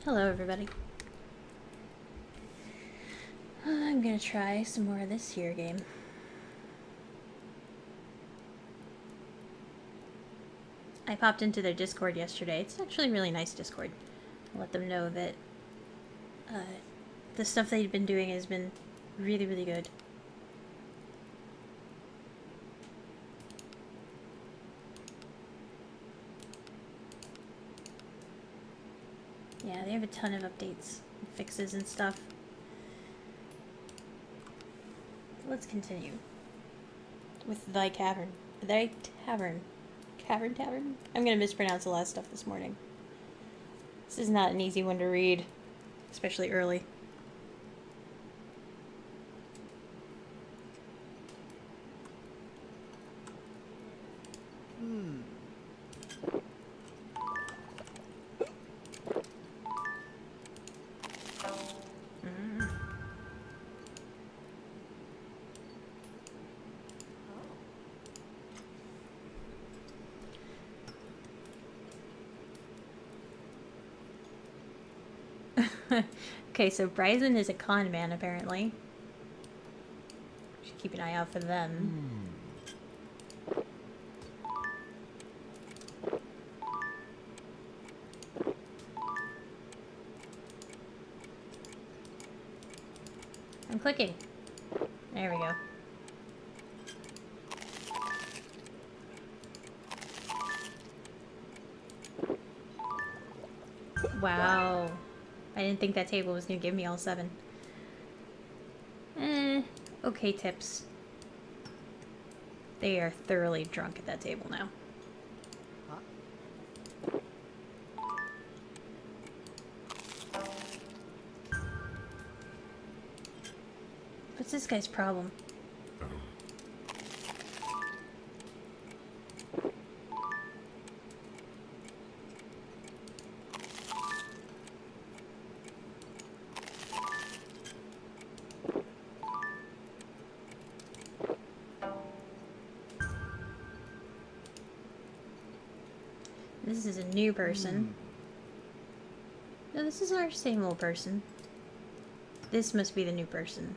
Hello, everybody. I'm gonna try some more of this here game. I popped into their Discord yesterday. It's actually a really nice Discord. I'll let them know that the stuff they've been doing has been really, really good. Yeah, they have a ton of updates, and fixes, and stuff. Let's continue with Thy Tavern. Thy Tavern. Tavern? I'm gonna mispronounce a lot of stuff this morning. This is not an easy one to read, especially early. Okay, so Bryson is a con man, apparently. Should keep an eye out for them. I'm clicking. There we go. Wow. I didn't think that table was going to give me all 7. Okay tips. They are thoroughly drunk at that table now. What's this guy's problem? This is a new person. No, this is our same old person. This must be the new person.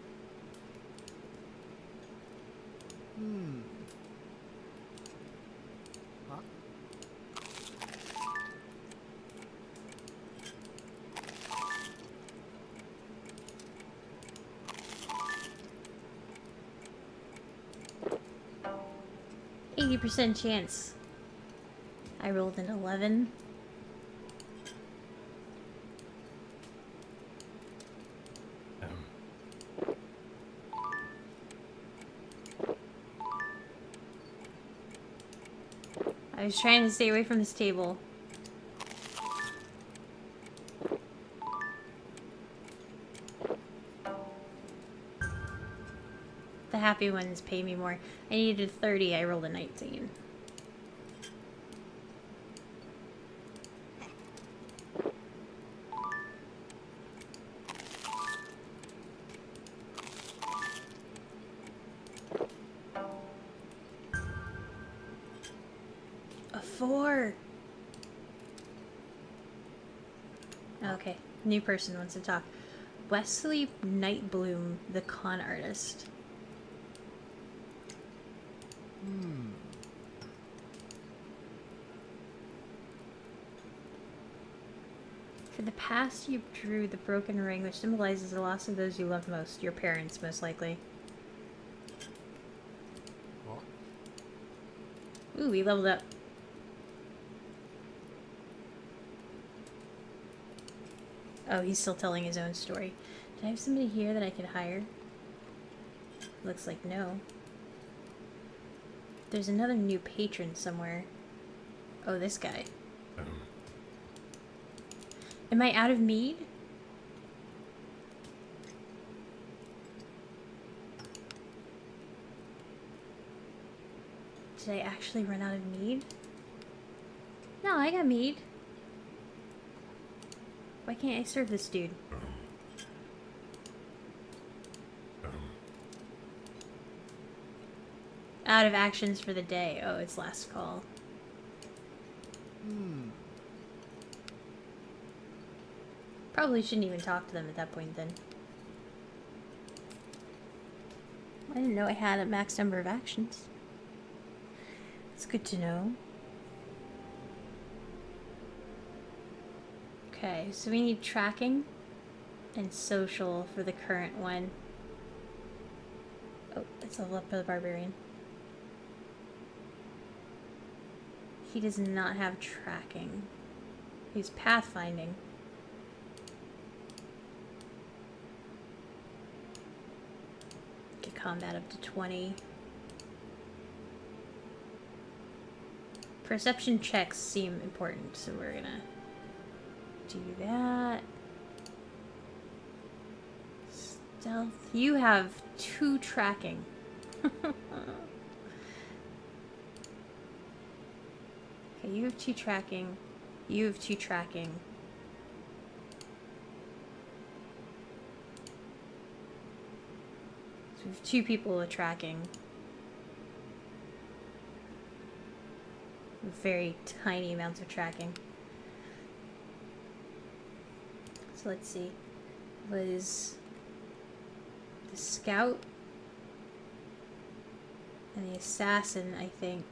Huh? 80% chance. I rolled an 11. I was trying to stay away from this table. The happy ones pay me more. I needed 30, I rolled a 19. A 4! Okay, new person wants to talk. Wesley Nightbloom, the con artist. For the past, you drew the broken ring, which symbolizes the loss of those you love most. Your parents, most likely. Ooh, we leveled up. Oh, he's still telling his own story. Did I have somebody here that I could hire? Looks like no. There's another new patron somewhere. Oh, this guy. Am I out of mead? Did I actually run out of mead? No, I got mead. Why can't I serve this dude? Out of actions for the day. Oh, it's last call. Probably shouldn't even talk to them at that point then. I didn't know I had a max number of actions. It's good to know. Okay, so we need tracking and social for the current one. Oh, let's level up the barbarian. He does not have tracking. He's pathfinding. Get combat up to 20. Perception checks seem important, so we're gonna do that. Stealth. You have 2 tracking. Okay, you have 2 tracking. You have 2 tracking. So we have 2 people with tracking. Very tiny amounts of tracking. So let's see. Was the scout and the assassin, I think.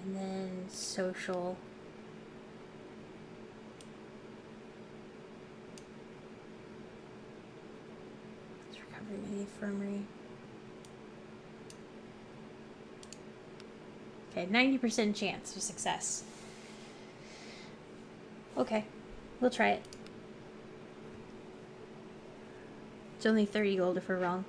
And then social. It's recovering the infirmary. Okay, 90% chance of success. Okay, we'll try it. It's only 30 gold if we're wrong.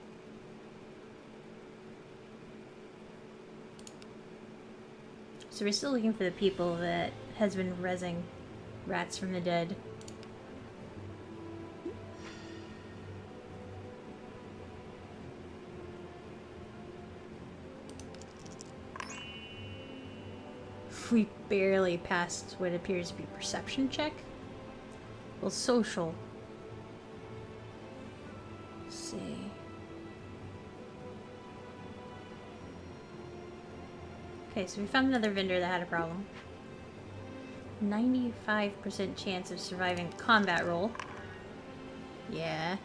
So we're still looking for the people that has been rezzing rats from the dead. We barely passed what appears to be perception check. Well, social. Let's see. Okay, so we found another vendor that had a problem. 95% chance of surviving combat roll. Yeah.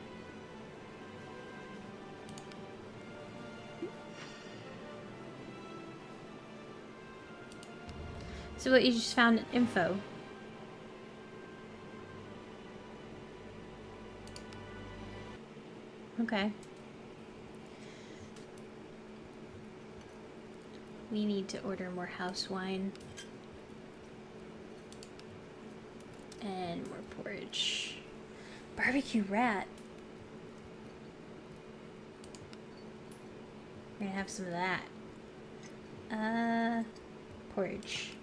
So what, you just found info? Okay. We need to order more house wine. And more porridge. Barbecue rat. We're gonna have some of that. Porridge.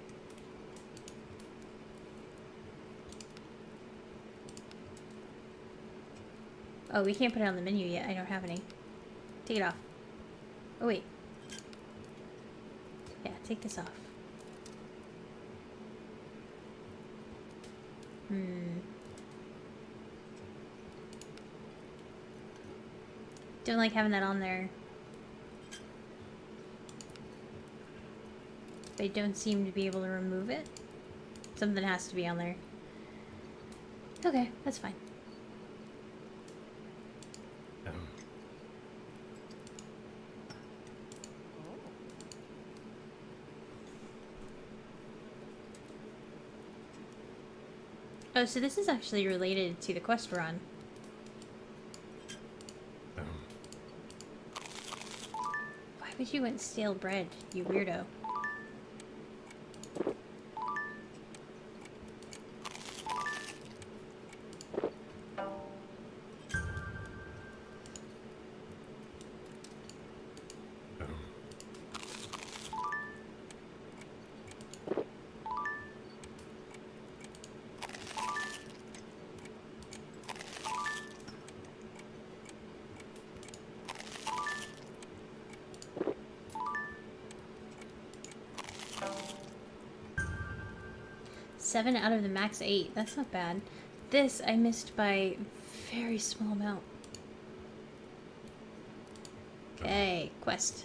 Oh, we can't put it on the menu yet. I don't have any. Take it off. Oh, wait. Yeah, take this off. Don't like having that on there. They don't seem to be able to remove it. Something has to be on there. Okay, that's fine. Oh, so this is actually related to the quest we're on. Why would you want stale bread, you weirdo? Seven out of the max 8. That's not bad. This I missed by a very small amount. Okay, quest.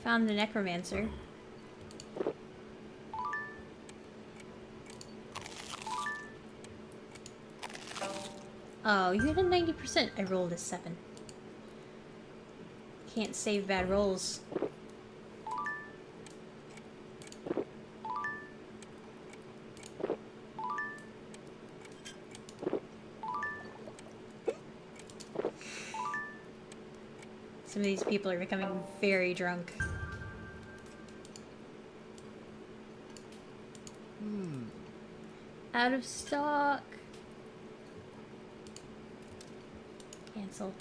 Found the necromancer. Oh, you had a 90%. I rolled a 7. Can't save bad rolls. Some of these people are becoming very drunk. Out of stock. Cancel.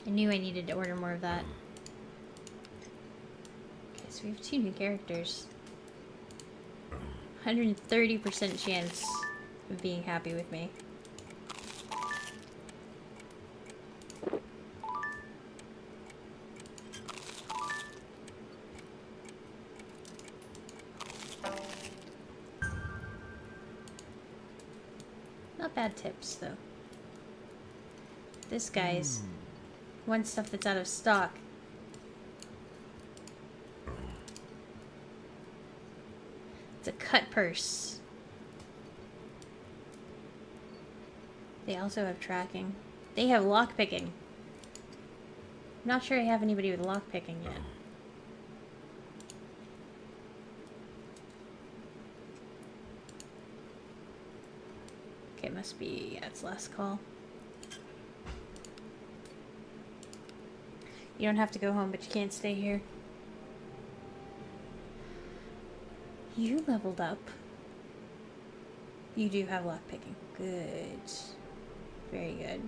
I knew I needed to order more of that. Okay, so we have 2 new characters. 130% chance of being happy with me. Not bad tips, though. This guy's wants stuff that's out of stock. It's a cut purse. They also have tracking. They have lockpicking. I'm not sure I have anybody with lockpicking yet. Okay, it must be, yeah, it's last call. You don't have to go home, but you can't stay here. You leveled up. You do have lockpicking. Good. Very good.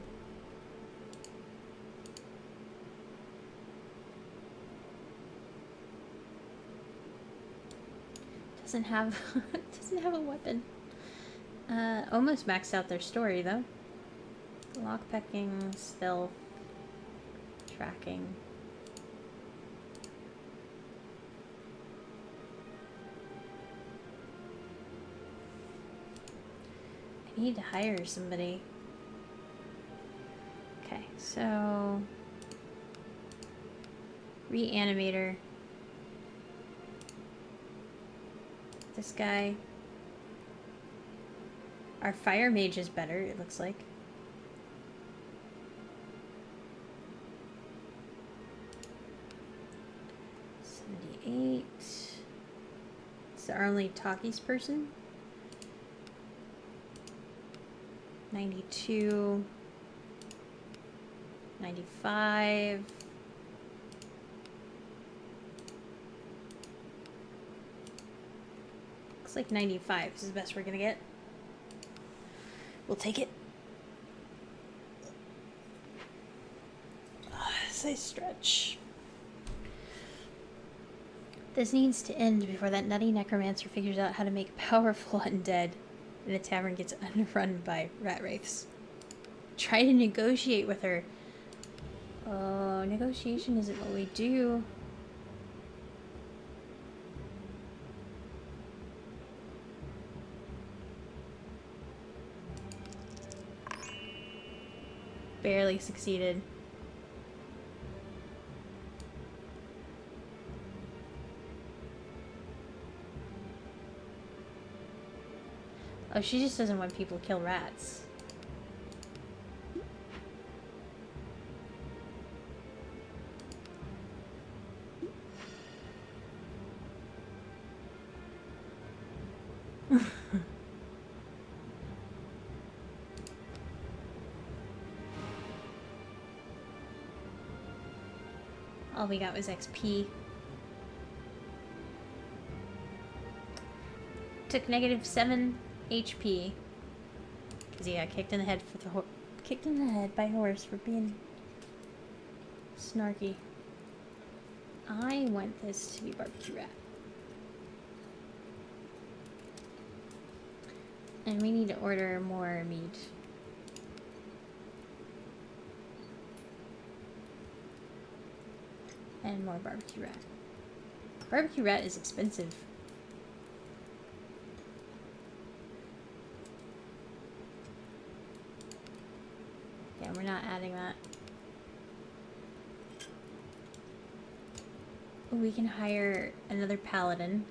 Doesn't have a weapon. Almost maxed out their story though. Lockpicking, stealth, tracking. I need to hire somebody. Okay, so reanimator. This guy. Our fire mage is better, it looks like. It's our only talkies person. 92. 95. Looks like 95 is the best we're gonna get. We'll take it. As I stretch. This needs to end before that nutty necromancer figures out how to make powerful undead and the tavern gets unrun by rat wraiths. Try to negotiate with her. Oh, negotiation isn't what we do. Barely succeeded. Oh, she just doesn't want people to kill rats. All we got was XP. Took -7 HP. Cause he got kicked in the head by a horse for being snarky. I want this to be barbecue rat. And we need to order more meat. And more barbecue rat. Barbecue rat is expensive. Yeah, we're not adding that. We can hire another paladin.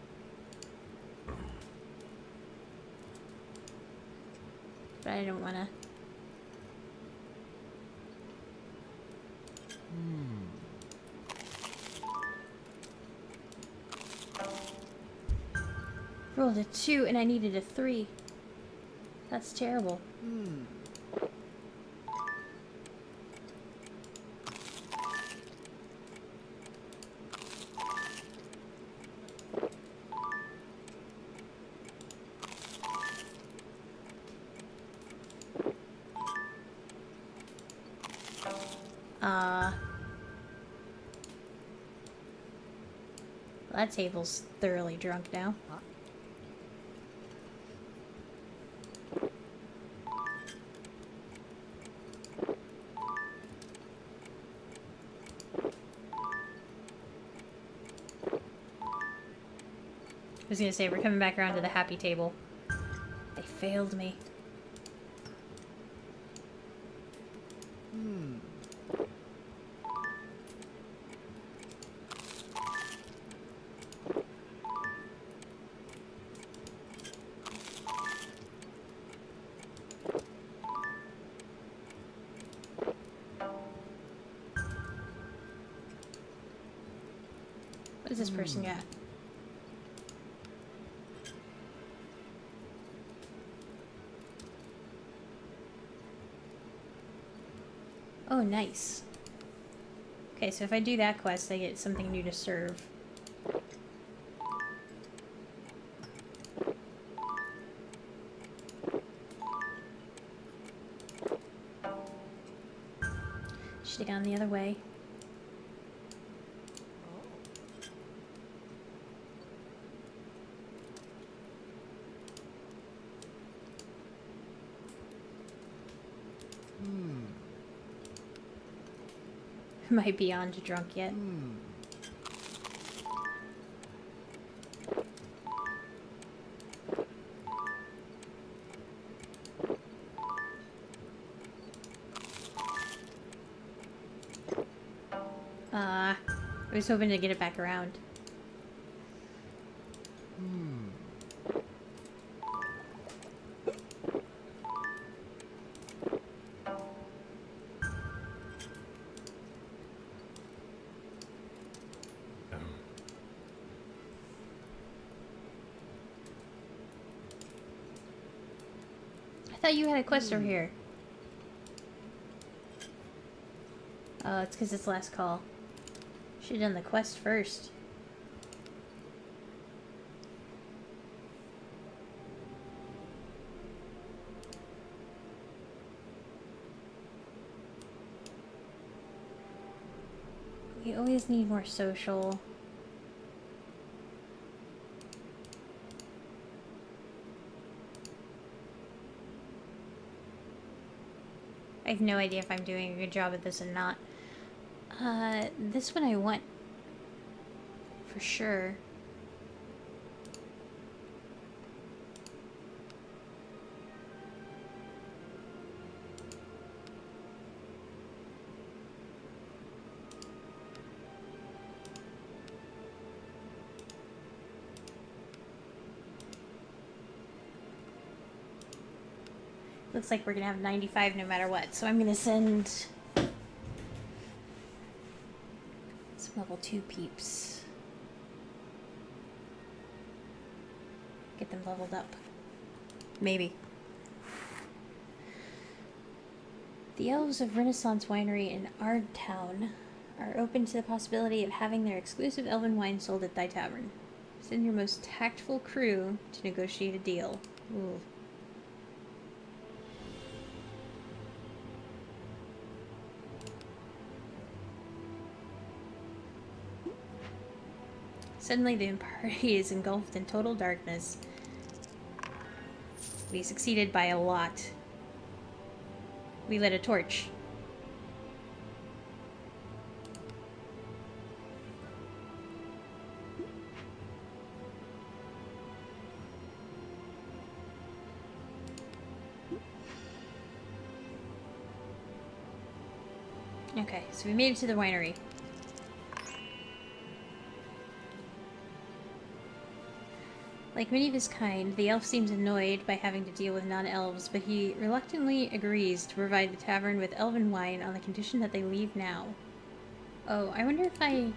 But I don't wanna. Rolled a 2 and I needed a 3. That's terrible. That table's thoroughly drunk now. I was gonna say, we're coming back around to the happy table. They failed me. What does this person got? Oh, nice. Okay, so if I do that quest, I get something new to serve. Should have gone the other way. Am I beyond drunk yet? I was hoping to get it back around. I thought you had a quest over here. Oh, it's because it's last call. Should've done the quest first. We always need more social. I have no idea if I'm doing a good job at this or not. This one I want for sure. Looks like we're gonna have 95 no matter what, so I'm gonna send some level 2 peeps. Get them leveled up. Maybe. The elves of Renaissance Winery in Ardtown are open to the possibility of having their exclusive elven wine sold at thy tavern. Send your most tactful crew to negotiate a deal. Ooh. Suddenly the party is engulfed in total darkness. We succeeded by a lot. We lit a torch. Okay, so we made it to the winery. Like many of his kind, the elf seems annoyed by having to deal with non-elves, but he reluctantly agrees to provide the tavern with elven wine on the condition that they leave now. Oh, I wonder if I...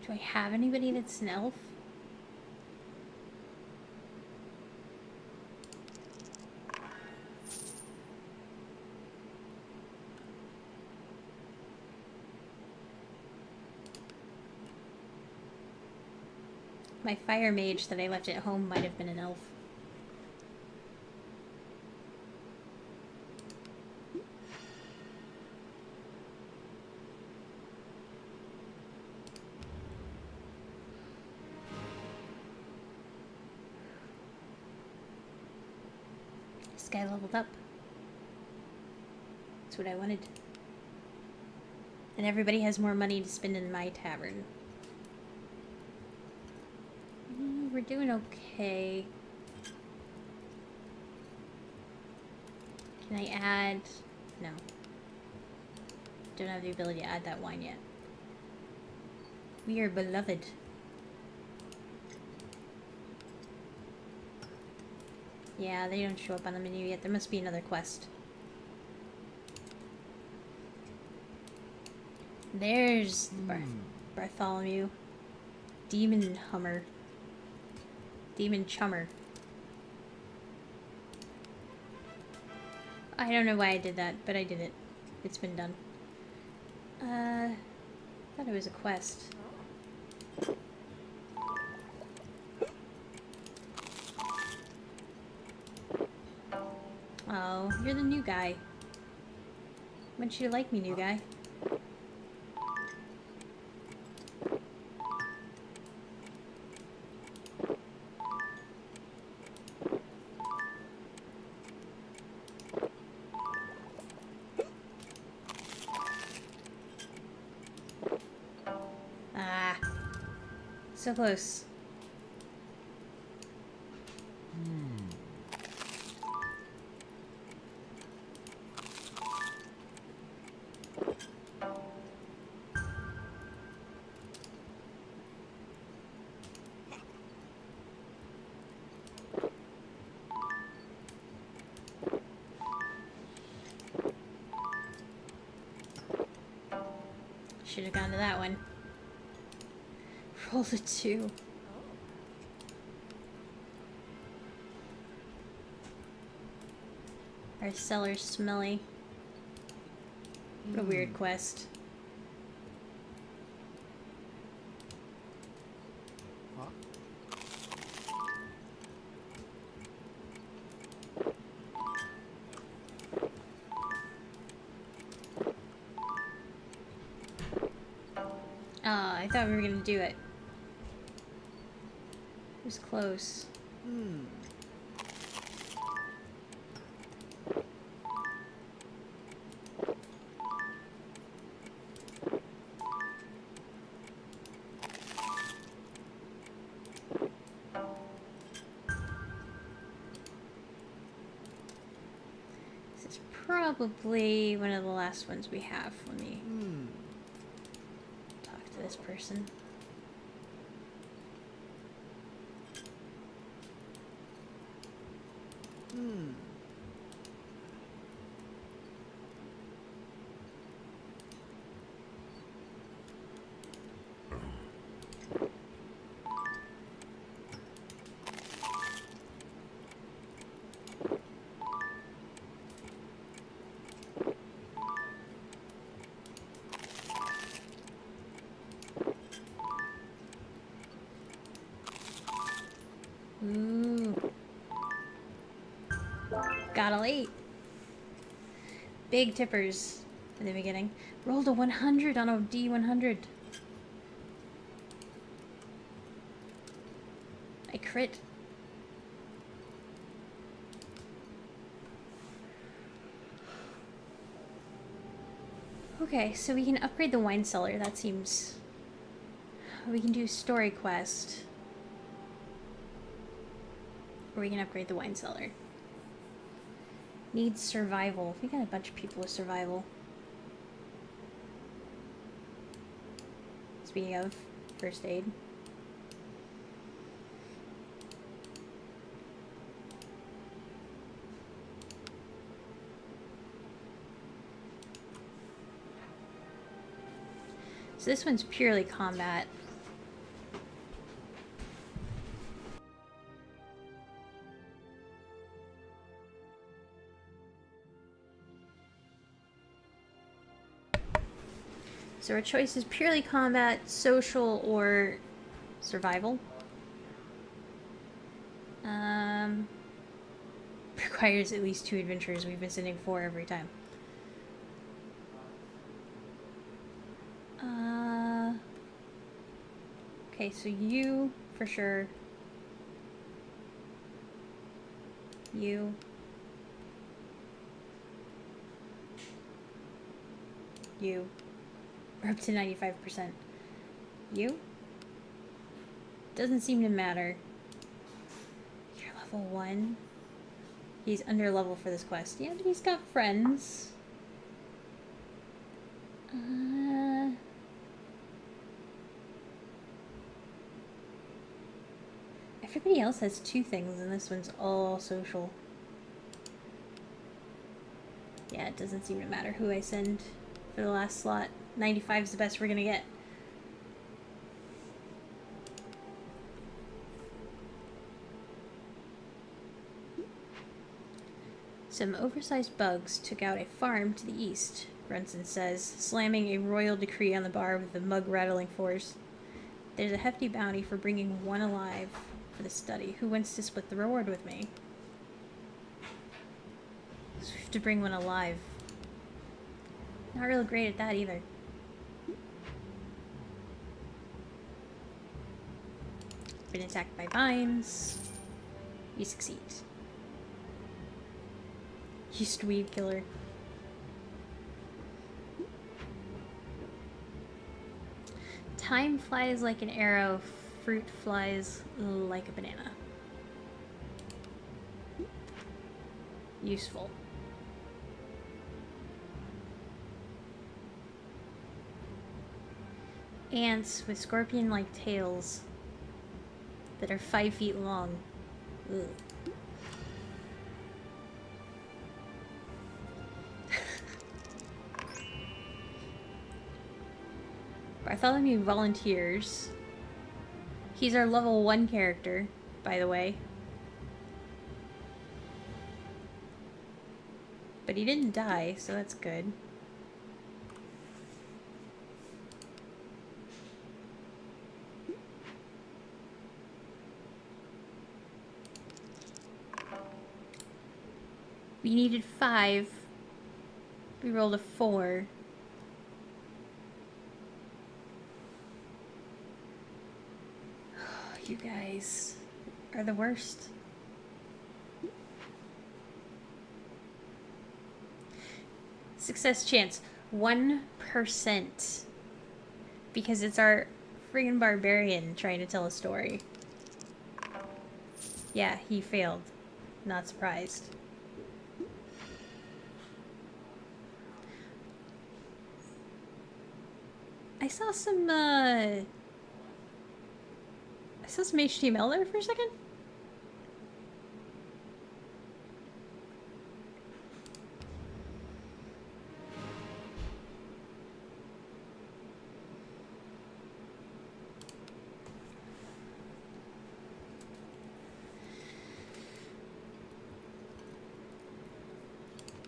Do I have anybody that's an elf? My fire mage that I left at home might have been an elf. This guy leveled up. That's what I wanted. And everybody has more money to spend in my tavern. We're doing okay. Can I add... No. Don't have the ability to add that wine yet. We are beloved. Yeah, they don't show up on the menu yet. There must be another quest. There's Bartholomew. Demon Hummer. Demon Chummer. I don't know why I did that, but I did it. It's been done. I thought it was a quest. Oh, you're the new guy. Why don't you like me, new guy? Ah. So close. Should have gone to that one. Roll a 2. Our cellar's smelly. What a weird quest. I thought we were gonna do it. It was close. This is probably one of the last ones we have. Let me talk to this person. Ooh. Got all 8. Big tippers in the beginning. Rolled a 100 on a D100. I crit. Okay, so we can upgrade the wine cellar. That seems... We can do story quest. Or we can upgrade the wine cellar. Needs survival. We got a bunch of people with survival. Speaking of first aid. So this one's purely combat. So our choice is purely combat, social, or survival. Requires at least 2 adventures. We've been sending 4 every time. Okay, so you, for sure. You. You. We're up to 95%. You? Doesn't seem to matter. You're level 1. He's under level for this quest. Yeah, but he's got friends. Everybody else has 2 things, and this one's all social. Yeah, it doesn't seem to matter who I send for the last slot. 95 is the best we're gonna get. Some oversized bugs took out a farm to the east, Brunson says, slamming a royal decree on the bar with the mug-rattling force. There's a hefty bounty for bringing one alive for the study. Who wants to split the reward with me? So we have to bring one alive. Not real great at that either. Been attacked by vines. You succeed. You weed killer. Time flies like an arrow, fruit flies like a banana. Useful. Ants with scorpion-like tails that are 5 feet long. Ugh. Bartholomew volunteers. He's our level 1 character, by the way. But he didn't die, so that's good. We needed 5. We rolled a 4. You guys are the worst. Success chance 1%. Because it's our friggin' barbarian trying to tell a story. Yeah, he failed. Not surprised. I saw some HTML there for a second.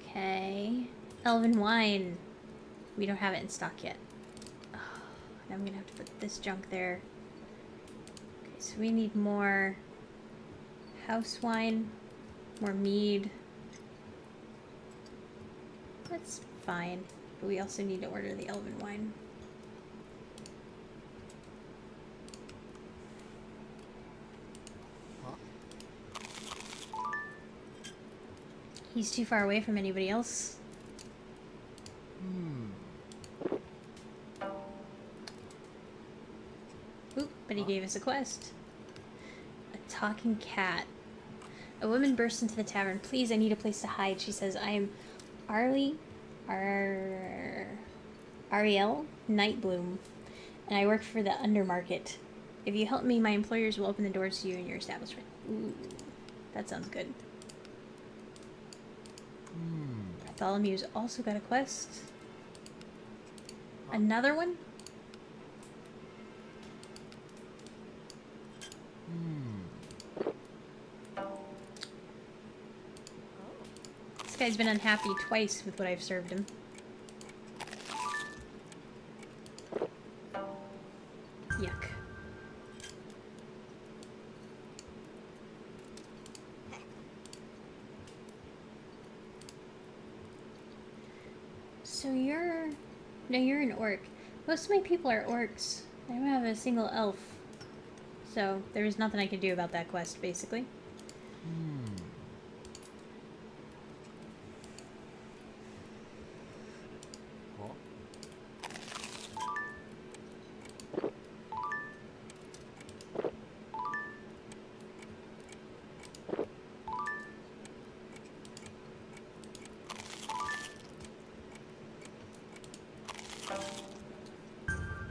Okay. Elven wine. We don't have it in stock yet. Oh, now I'm gonna have to put this junk there. Okay, so we need more house wine, more mead. That's fine, but we also need to order the elven wine. He's too far away from anybody else. Oop, but he gave us a quest. A talking cat. A woman bursts into the tavern. Please, I need a place to hide. She says, I am Ariel Nightbloom, And I work for the undermarket. If you help me, my employers will open the doors to you and your establishment. Ooh, that sounds good. Bartholomew's also got a quest. Another one? This guy's been unhappy twice with what I've served him. Yuck. So you're... No, you're an orc. Most of my people are orcs. I don't have a single elf. So there's nothing I can do about that quest, basically.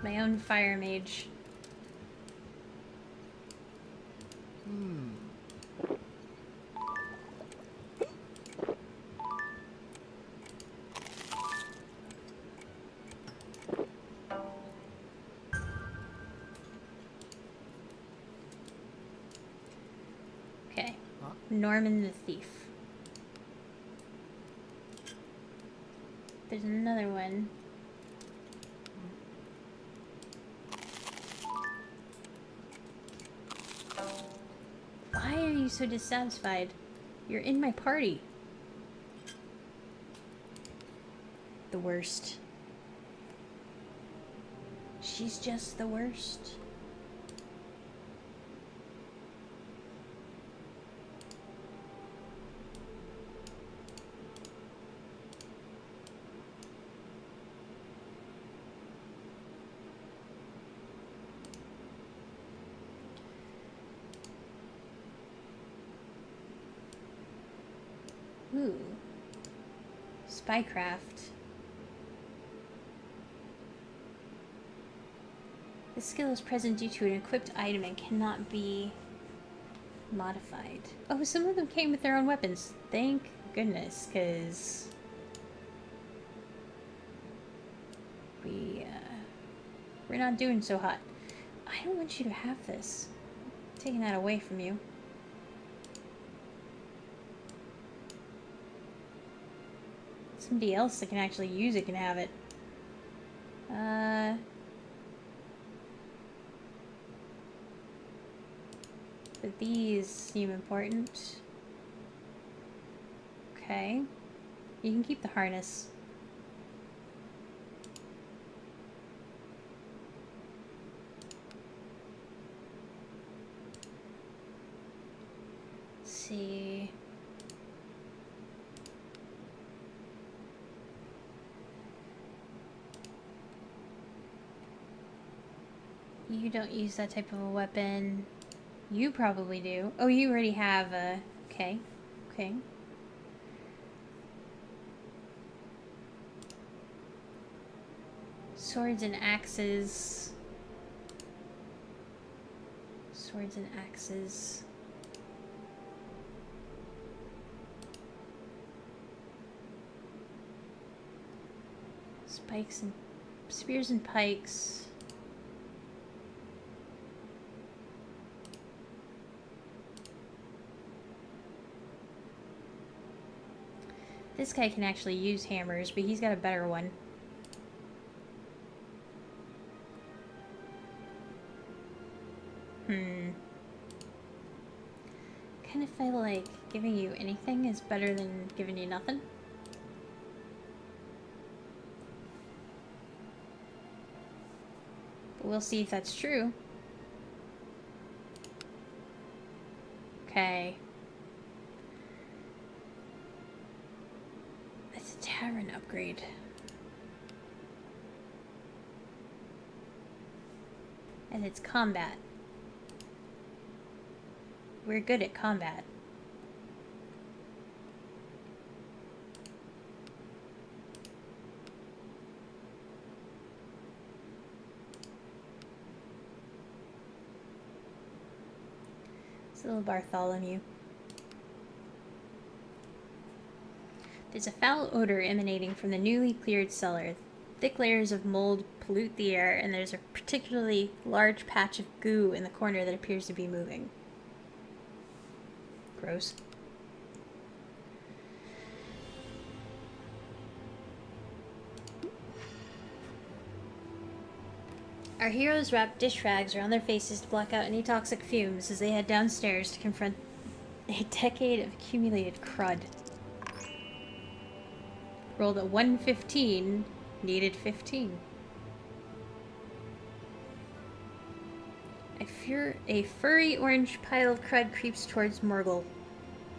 My own fire mage. Okay. Norman the Thief. There's another one. Why are you so dissatisfied? You're in my party. The worst. She's just the worst. Ooh. Spycraft. This skill is present due to an equipped item and cannot be modified. Oh, some of them came with their own weapons. Thank goodness, because we're not doing so hot. I don't want you to have this. I'm taking that away from you. Somebody else that can actually use it can have it. But these seem important. Okay. You can keep the harness. Let's see. You don't use that type of a weapon. You probably do. Oh, you already have a... Okay. Okay. Swords and axes. Swords and axes. Spikes and... Spears and pikes. This guy can actually use hammers, but he's got a better one. Kind of feel like giving you anything is better than giving you nothing. But we'll see if that's true. Okay. It's a tavern upgrade. And it's combat. We're good at combat. It's a little Bartholomew. There's a foul odor emanating from the newly cleared cellar. Thick layers of mold pollute the air, and there's a particularly large patch of goo in the corner that appears to be moving. Gross. Our heroes wrap dish rags around their faces to block out any toxic fumes as they head downstairs to confront a decade of accumulated crud. Rolled a 115, needed 15. A furry orange pile of crud creeps towards Morgul,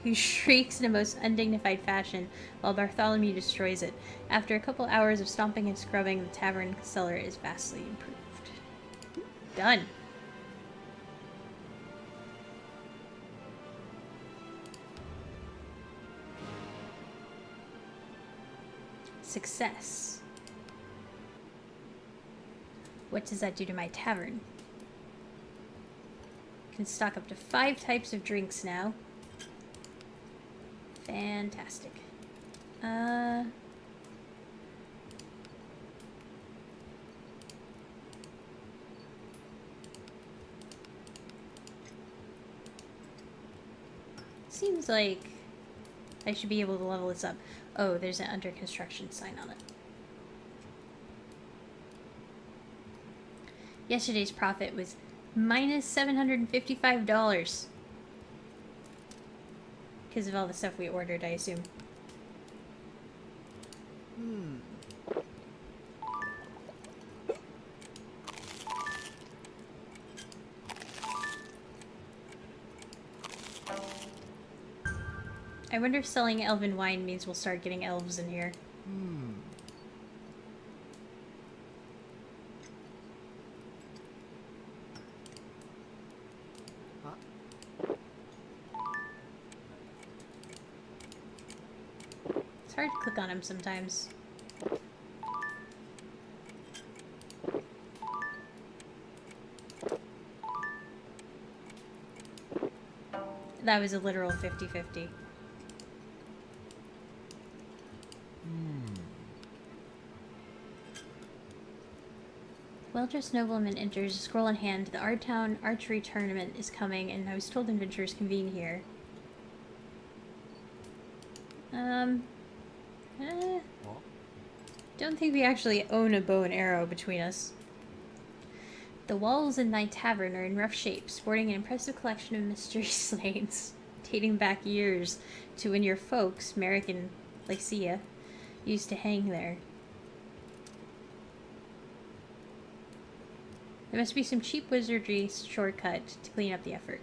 who shrieks in a most undignified fashion while Bartholomew destroys it. After a couple hours of stomping and scrubbing, the tavern cellar is vastly improved. Done. Success. What does that do to my tavern? Can stock up to 5 types of drinks now. Fantastic. Seems like I should be able to level this up. Oh, there's an under construction sign on it. Yesterday's profit was minus $755. Because of all the stuff we ordered, I assume. I wonder if selling elven wine means we'll start getting elves in here. It's hard to click on them sometimes. That was a literal 50-50. Well-dressed nobleman enters, a scroll in hand. The Ardtown archery tournament is coming, and I was told adventurers convene here. Don't think we actually own a bow and arrow between us. The walls in thy tavern are in rough shape, sporting an impressive collection of mystery slates, dating back years to when your folks, Merrick and Lycia, used to hang there. There must be some cheap wizardry shortcut to clean up the effort.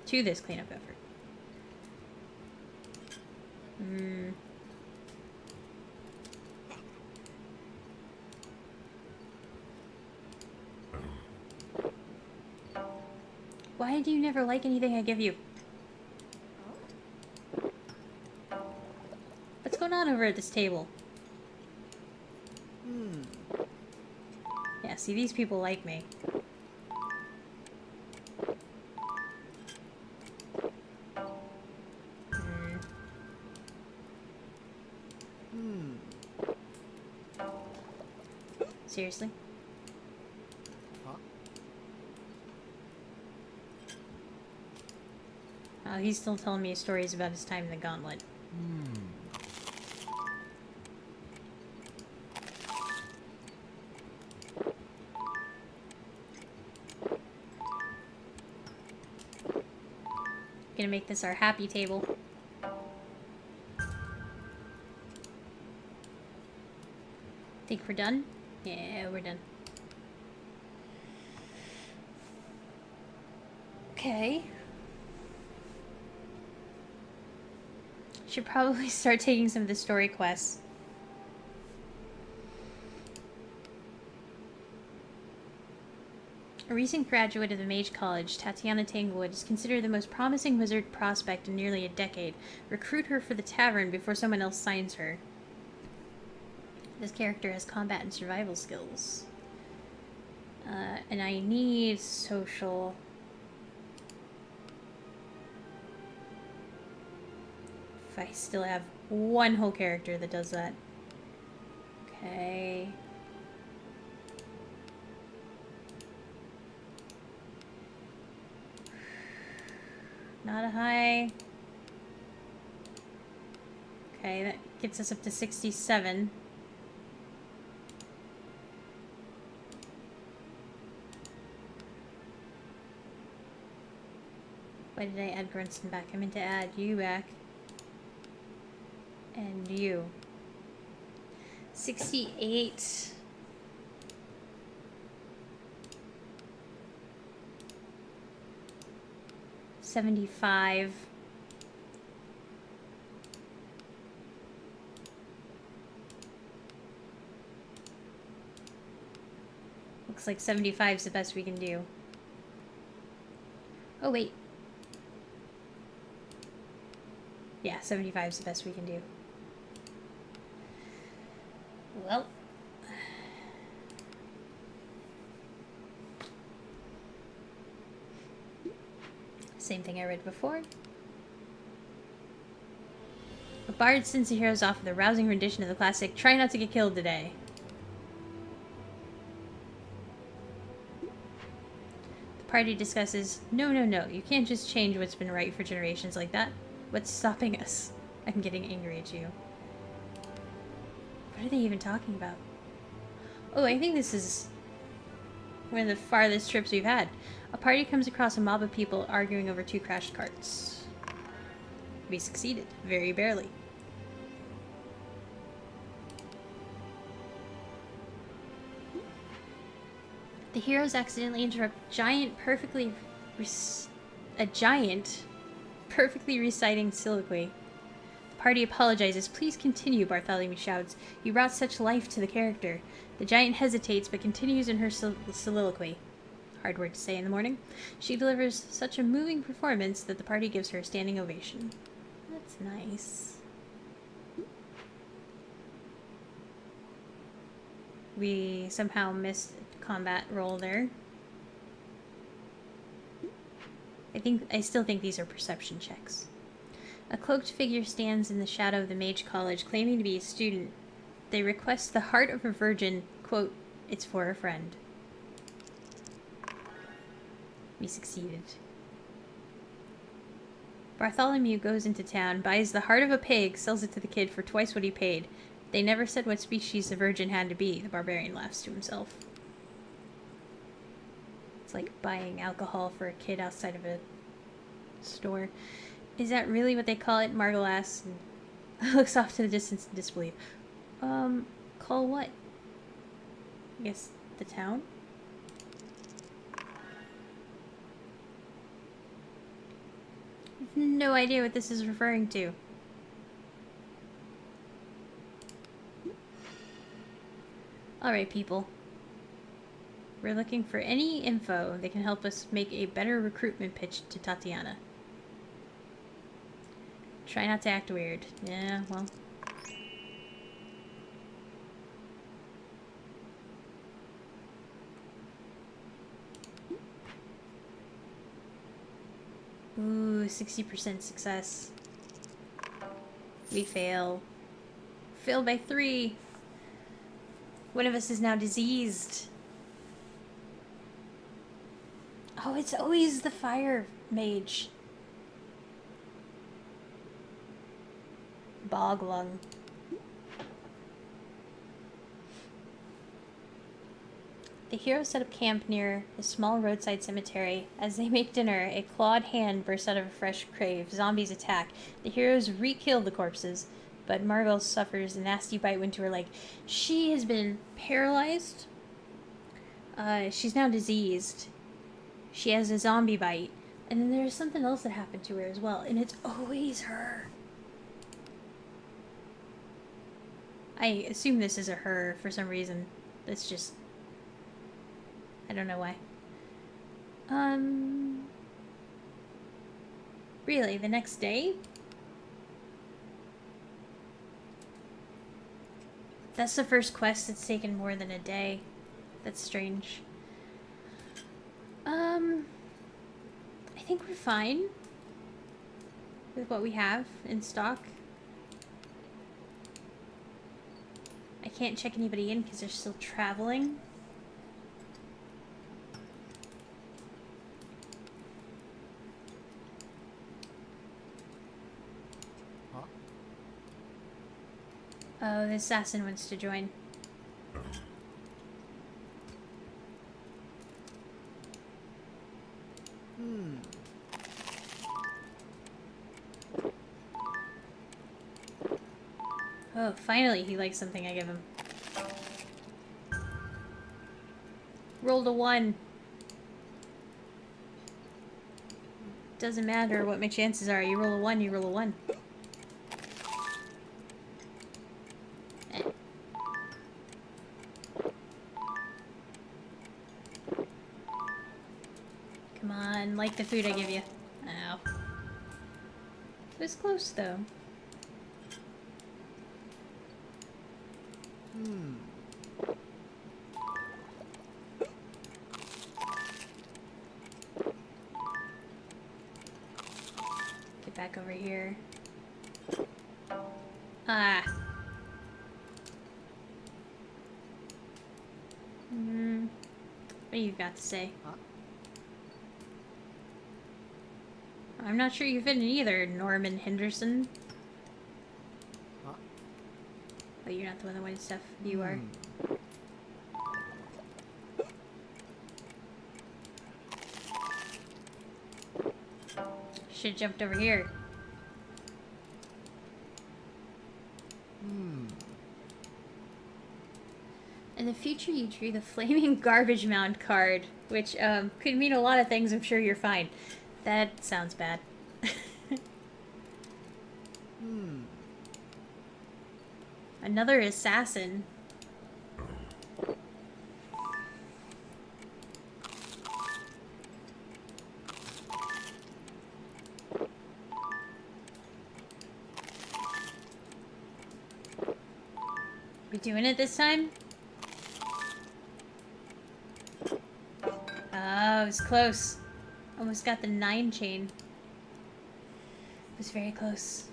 To this cleanup effort. Why do you never like anything I give you? What's going on over at this table? Yeah, see, these people like me. Seriously? Oh, he's still telling me stories about his time in the Gauntlet. Gonna make this our happy table. Think we're done? Yeah, we're done. Okay. Should probably start taking some of the story quests. A recent graduate of the Mage College, Tatiana Tanglewood is considered the most promising wizard prospect in nearly a decade. Recruit her for the tavern before someone else signs her. This character has combat and survival skills. And I need social... I still have one whole character that does that. Okay. Not a high. Okay, that gets us up to 67. Why did I add Grunston back? I meant to add you back. And you. 68. $75. Looks like 75 is the best we can do. Oh, wait. Yeah, 75 is the best we can do. Well. Same thing I read before. A bard sends the heroes off with a rousing rendition of the classic "Try Not to Get Killed Today." The party discusses, no, you can't just change what's been right for generations like that. What's stopping us? I'm getting angry at you. What are they even talking about? Oh, I think this is one of the farthest trips we've had. A party comes across a mob of people arguing over 2 crashed carts. We succeeded, very barely. The heroes accidentally interrupt a giant perfectly reciting soliloquy. The party apologizes. Please continue, Bartholomew shouts. You brought such life to the character. The giant hesitates but continues in her soliloquy. Hard word to say in the morning. She delivers such a moving performance that the party gives her a standing ovation. That's nice. We somehow missed a combat roll there. I still think these are perception checks. A cloaked figure stands in the shadow of the Mage College, claiming to be a student. They request the heart of a virgin. Quote, it's for a friend. We succeeded. Bartholomew goes into town, buys the heart of a pig, sells it to the kid for twice what he paid. They never said what species the virgin had to be. The barbarian laughs to himself. It's like buying alcohol for a kid outside of a store. Is that really what they call it? Margot asks and looks off to the distance in disbelief. Call what? I guess the town? No idea what this is referring to. Alright, people. We're looking for any info that can help us make a better recruitment pitch to Tatiana. Try not to act weird. Yeah, well. Ooh, 60% success. We fail. Fail by 3. One of us is now diseased. Oh, it's always the fire mage. Bog lung. The heroes set up camp near a small roadside cemetery. As they make dinner, a clawed hand bursts out of a fresh grave. Zombies attack. The heroes re-kill the corpses, but Margot suffers a nasty bite went to her leg. She has been paralyzed. She's now diseased. She has a zombie bite. And then there's something else that happened to her as well, and it's always her. I assume this is a her for some reason. That's just... I don't know why. Really, the next day? That's the first quest that's taken more than a day. That's strange. I think we're fine with what we have in stock. can't check anybody in because they're still traveling. Huh? Oh, the assassin wants to join. Oh, finally he likes something I give him. Rolled a 1. Doesn't matter what my chances are. You roll a 1, you roll a 1. Eh. Come on, like the food I give you. Ow. It was close, though. Get back over here. Ah. What do you got to say? Huh? I'm not sure you fit in either, Norman Henderson. Huh? Oh, you're not the one that wanted stuff. You are. Should've jumped over here. In the future, you drew the Flaming Garbage Mound card, which could mean a lot of things. I'm sure you're fine. That sounds bad. Another assassin. We doing it this time? Oh, it was close. Almost got the 9 chain. It was very close.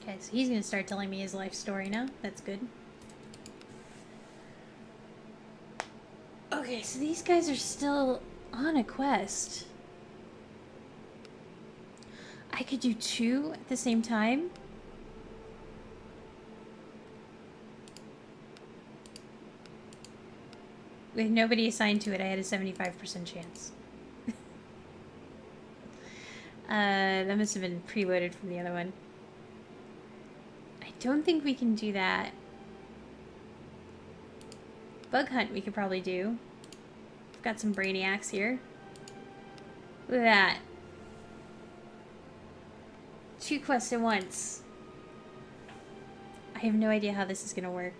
Okay, so he's gonna start telling me his life story now. That's good. Okay, so these guys are still on a quest. I could do 2 at the same time. With nobody assigned to it, I had a 75% chance. That must have been preloaded from the other one. I don't think we can do that. Bug hunt we could probably do. I've got some brainiacs here. Look at that. 2 quests at once. I have no idea how this is gonna work.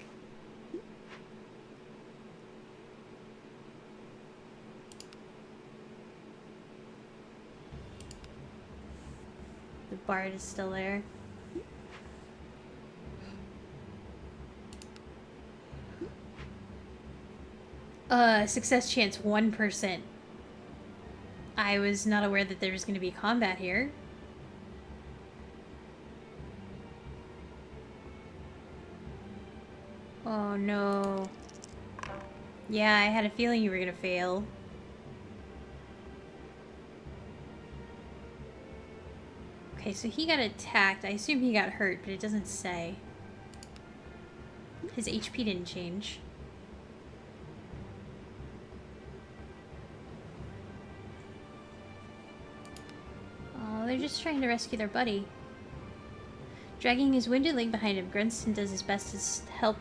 The bard is still there. Success chance 1%. I was not aware that there was going to be combat here. Oh no. Yeah, I had a feeling you were going to fail. Okay, so he got attacked. I assume he got hurt, but it doesn't say. His HP didn't change. Oh, they're just trying to rescue their buddy. Dragging his wounded leg behind him, Grunston does his best to help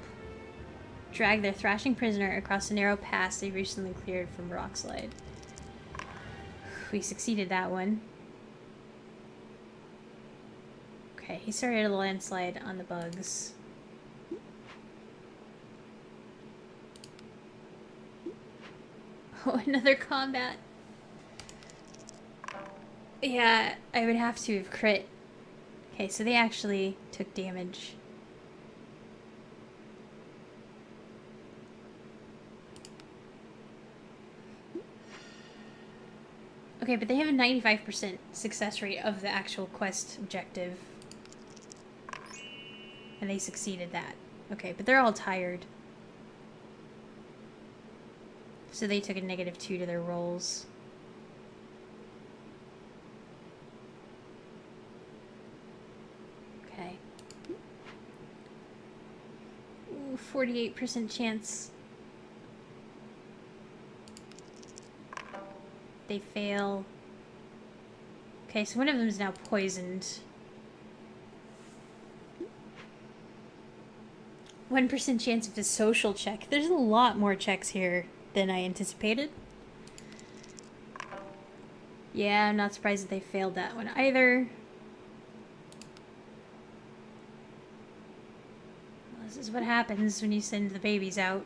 drag their thrashing prisoner across the narrow pass they recently cleared from Rockslide. We succeeded that one. Okay, he started a landslide on the bugs. Oh, another combat. Yeah, I would have to have crit. Okay, so they actually took damage. Okay, but they have a 95% success rate of the actual quest objective. And they succeeded that. Okay, but they're all tired. So they took a -2 to their rolls. Okay. Ooh, 48% chance. They fail. Okay, so one of them is now poisoned. 1% chance of a social check. There's a lot more checks here than I anticipated. Yeah, I'm not surprised that they failed that one either. Well, this is what happens when you send the babies out.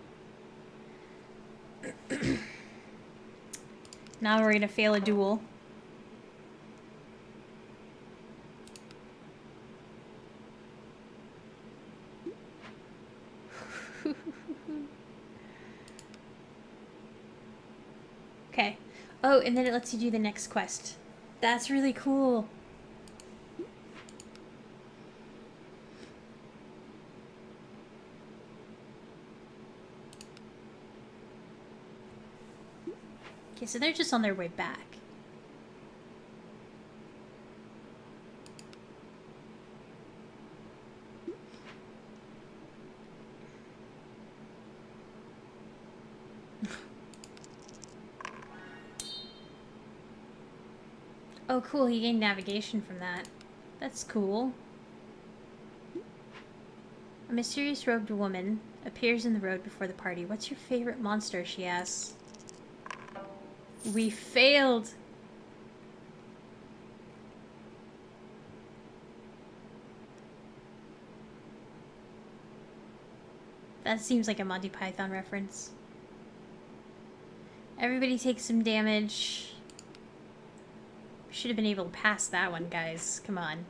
Now we're gonna fail a duel. Okay. Oh, and then it lets you do the next quest. That's really cool. Okay, so they're just on their way back. Oh, cool. He gained navigation from that. That's cool. A mysterious robed woman appears in the road before the party. What's your favorite monster? She asks. We failed. That seems like a Monty Python reference. Everybody takes some damage. Should have been able to pass that one, guys. Come on.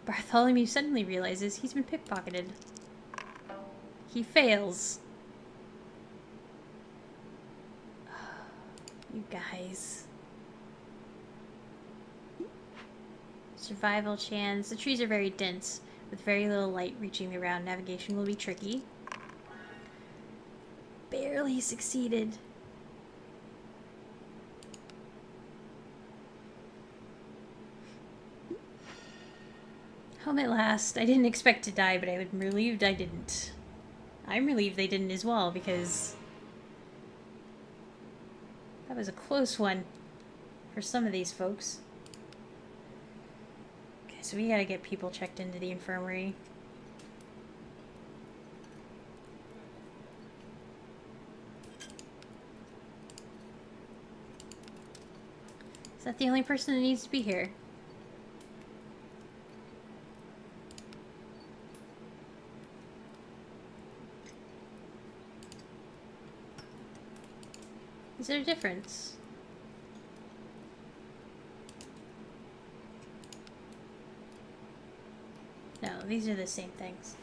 Bartholomew suddenly realizes he's been pickpocketed. He fails. You guys. Survival chance. The trees are very dense, with very little light reaching the ground. Navigation will be tricky. Barely succeeded. Home at last. I didn't expect to die, but I'm relieved I didn't. I'm relieved they didn't as well, because that was a close one for some of these folks. Okay, so we gotta get people checked into the infirmary. Is that the only person that needs to be here? Is there a difference? No, these are the same things.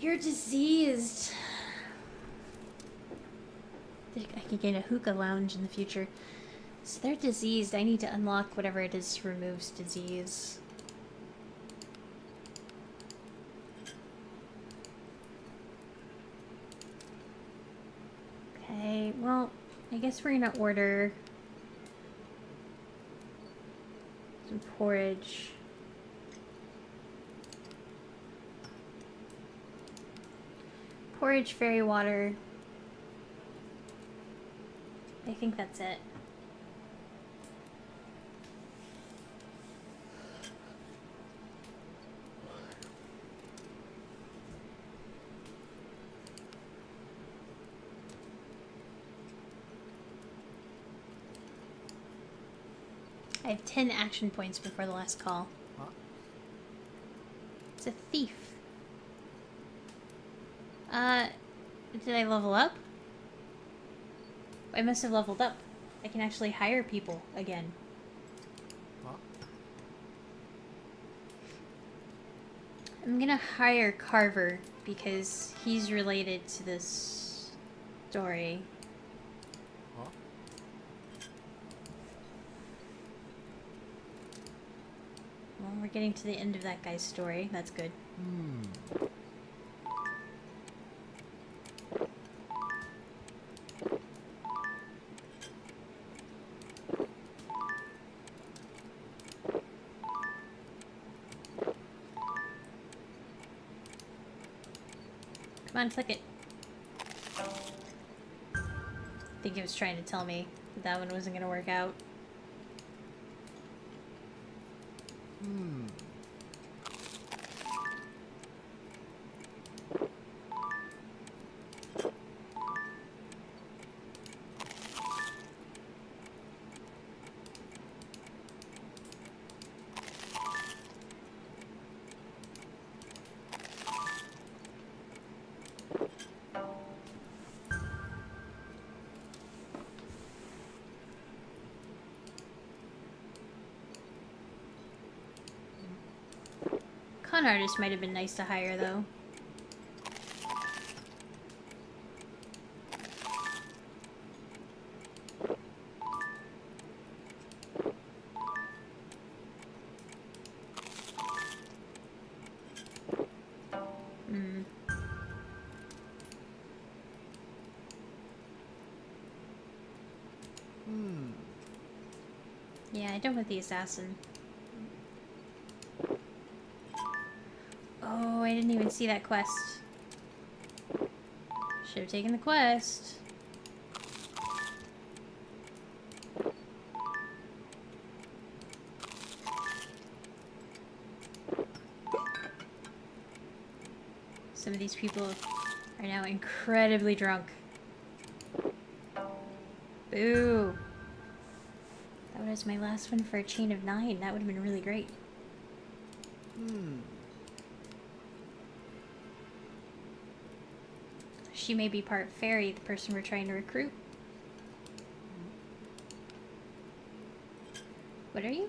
You're diseased. I could get a hookah lounge in the future. So they're diseased. I need to unlock whatever it is removes disease. Okay, well, I guess we're gonna order some porridge. Porridge, fairy water. I think that's it. I have 10 action points before the last call. Huh? It's a thief. Did I level up? I must have leveled up. I can actually hire people again. Huh? I'm gonna hire Carver because he's related to this story. Huh? Well, we're getting to the end of that guy's story. That's good. Come on, click it. I think it was trying to tell me that one wasn't gonna work out. Con artist might have been nice to hire, though. Yeah, I don't want the assassin. Oh, I didn't even see that quest. Should have taken the quest. Some of these people are now incredibly drunk. Boo. That was my last one for a chain of 9. That would have been really great. She may be part fairy, the person we're trying to recruit. What are you?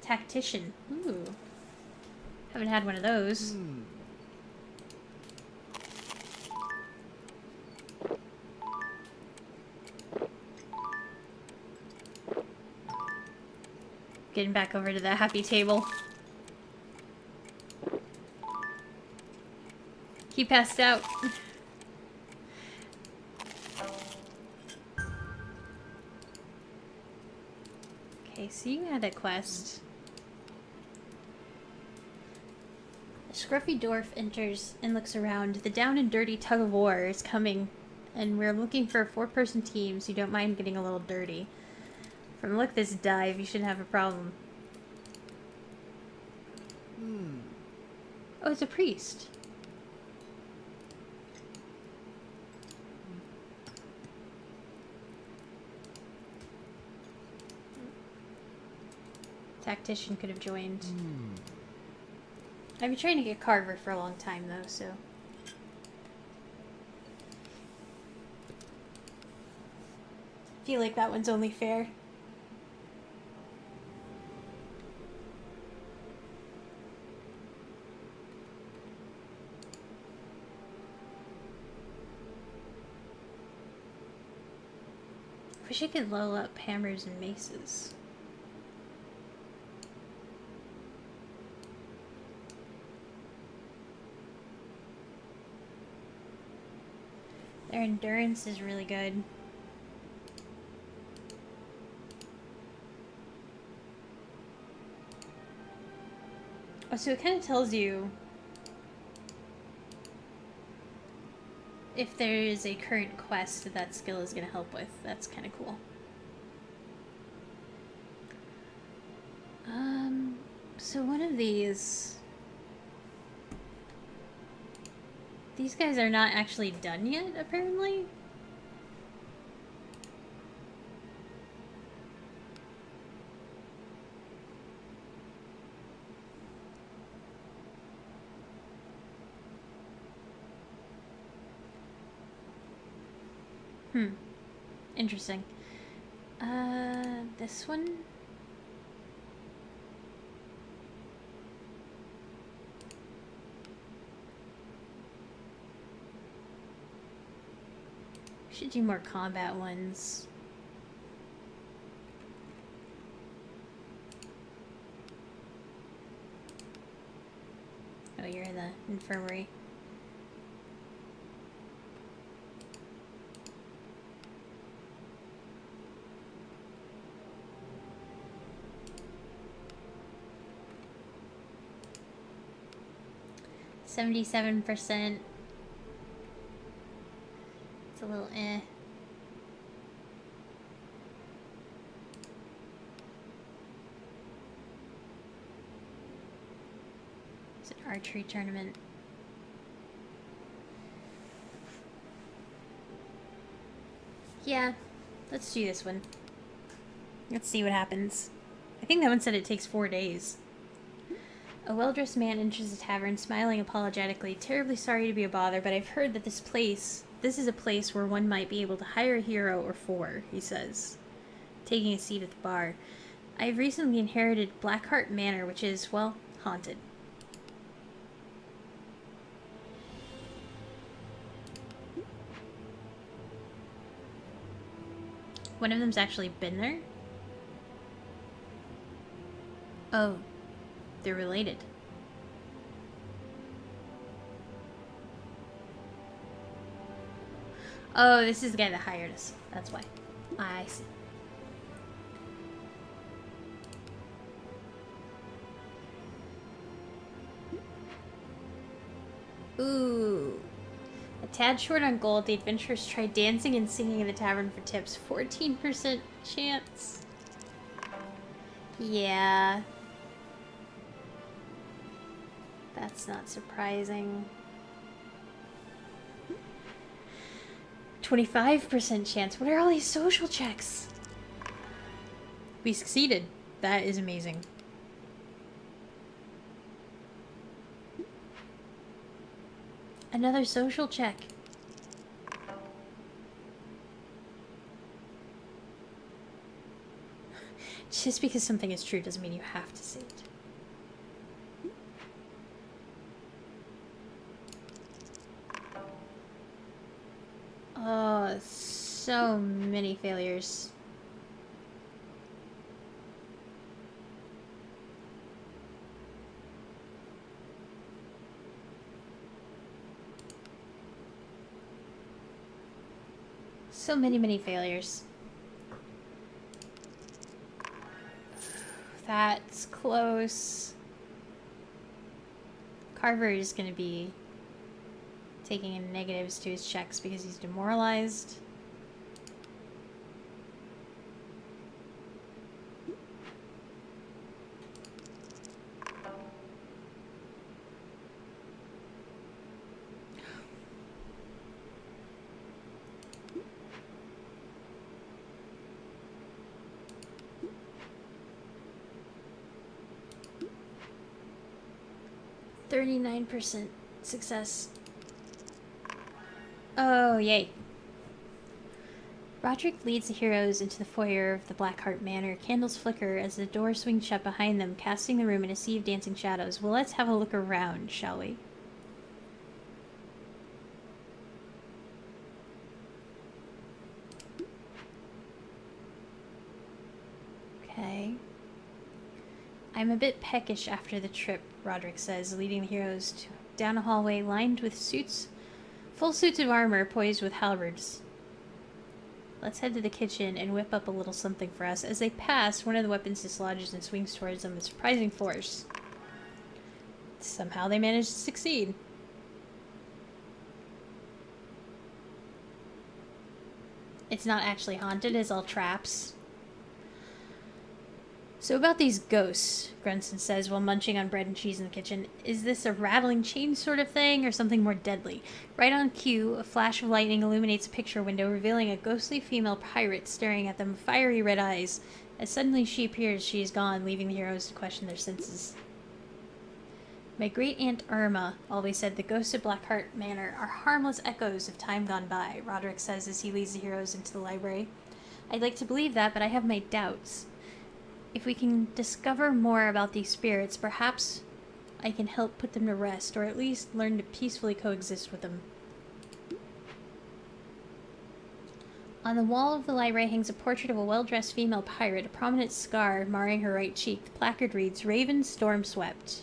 Tactician. Ooh. Haven't had one of those. Getting back over to the happy table. He passed out. Okay, so you had a quest. A scruffy dwarf enters and looks around. The down and dirty tug of war is coming, and we're looking for a 4-person team, so you don't mind getting a little dirty. From the look of this dive, you shouldn't have a problem. Oh, it's a priest. Tactician could have joined. I've been trying to get Carver for a long time, though, so... I feel like that one's only fair. Wish I could level up hammers and maces. Their endurance is really good. Oh, so it kind of tells you if there is a current quest that that skill is going to help with. That's kind of cool. So one of these guys are not actually done yet, apparently. Hmm. Interesting. This one? Should do more combat ones. Oh, you're in the infirmary. $77%. It's a little eh. It's an archery tournament. Yeah, let's do this one. Let's see what happens. I think that one said it takes 4 days. A well-dressed man enters the tavern, smiling apologetically. Terribly sorry to be a bother, but I've heard that this is a place where one might be able to hire a hero or 4, he says, taking a seat at the bar. I've recently inherited Blackheart Manor, which is, well, haunted. One of them's actually been there? Oh, they're related. Oh, this is the guy that hired us. That's why. I see. Ooh. A tad short on gold, the adventurers try dancing and singing in the tavern for tips. 14% chance. Yeah. That's not surprising. 25% chance. What are all these social checks? We succeeded. That is amazing. Another social check. Just because something is true doesn't mean you have to say it. Oh, so many failures. So many failures. That's close. Carver is going to be taking in negatives to his checks because he's demoralized. %39 success. Oh, yay. Roderick leads the heroes into the foyer of the Blackheart Manor. Candles flicker as the door swings shut behind them, casting the room in a sea of dancing shadows. Well, let's have a look around, shall we? Okay. I'm a bit peckish after the trip, Roderick says, leading the heroes down a hallway lined with full suits of armor poised with halberds. Let's head to the kitchen and whip up a little something for us. As they pass, one of the weapons dislodges and swings towards them with surprising force. Somehow they manage to succeed. It's not actually haunted, it's all traps. So about these ghosts, Grunson says while munching on bread and cheese in the kitchen, is this a rattling chain sort of thing or something more deadly? Right on cue, a flash of lightning illuminates a picture window, revealing a ghostly female pirate staring at them with fiery red eyes. As suddenly she appears, she is gone, leaving the heroes to question their senses. My great-aunt Irma always said the ghosts of Blackheart Manor are harmless echoes of time gone by, Roderick says as he leads the heroes into the library. I'd like to believe that, but I have my doubts. If we can discover more about these spirits, perhaps I can help put them to rest, or at least learn to peacefully coexist with them. On the wall of the library hangs a portrait of a well-dressed female pirate, a prominent scar marring her right cheek. The placard reads, Raven Stormswept,